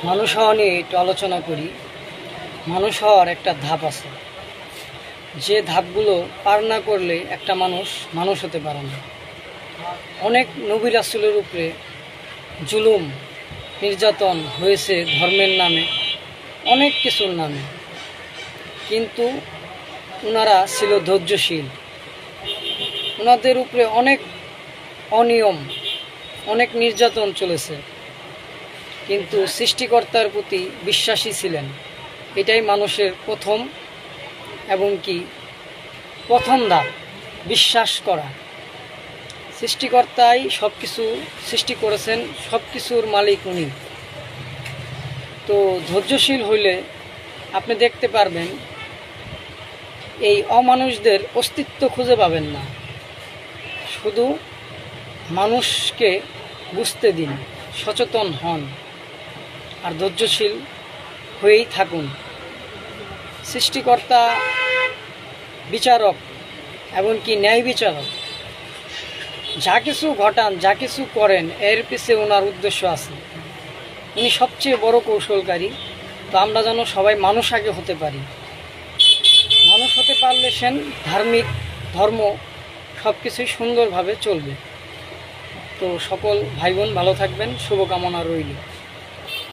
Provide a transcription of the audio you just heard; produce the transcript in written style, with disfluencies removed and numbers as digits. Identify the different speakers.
Speaker 1: মানুষ হওয়া নিয়ে একটু আলোচনা করি। মানুষ হওয়ার একটা ধাপ আছে, যে ধাপগুলো পার না করলে একটা মানুষ মানুষ হতে পারে না। অনেক নবী রাসূলের উপরে জুলুম নির্যাতন হয়েছে ধর্মের নামে, অনেক কিছুর নামে, কিন্তু ওনারা ছিল ধৈর্যশীল। ওনাদের উপরে অনেক অনিয়ম, অনেক নির্যাতন চলেছে, কিন্তু সৃষ্টিকর্তার প্রতি বিশ্বাসী ছিলেন। এটাই মানুষের প্রথম এবং কি প্রথম ধাপ, বিশ্বাস করা। সৃষ্টিকর্তাই সব কিছু সৃষ্টি করেছেন, সব কিছুর মালিক উনি। তো ধৈর্যশীল হইলে আপনি দেখতে পারবেন এই অমানুষদের অস্তিত্ব খুঁজে পাবেন না। শুধু মানুষকে বুঝতে দিন, সচেতন হন আর ধৈর্যশীল হয়েই থাকুন। সৃষ্টিকর্তা বিচারক এবং কি ন্যায় বিচারক। যা কিছু ঘটান, যা কিছু করেন, এর পিছে ওনার উদ্দেশ্য আছে। উনি সবচেয়ে বড় কৌশলকারী। তো আমরা যেন সবাই মানুষ আগে হতে পারি। মানুষ হতে পারলে সেন ধার্মিক ধর্ম সব কিছুই সুন্দরভাবে চলবে। তো সকল ভাই বোন ভালো থাকবেন, শুভকামনা রইল।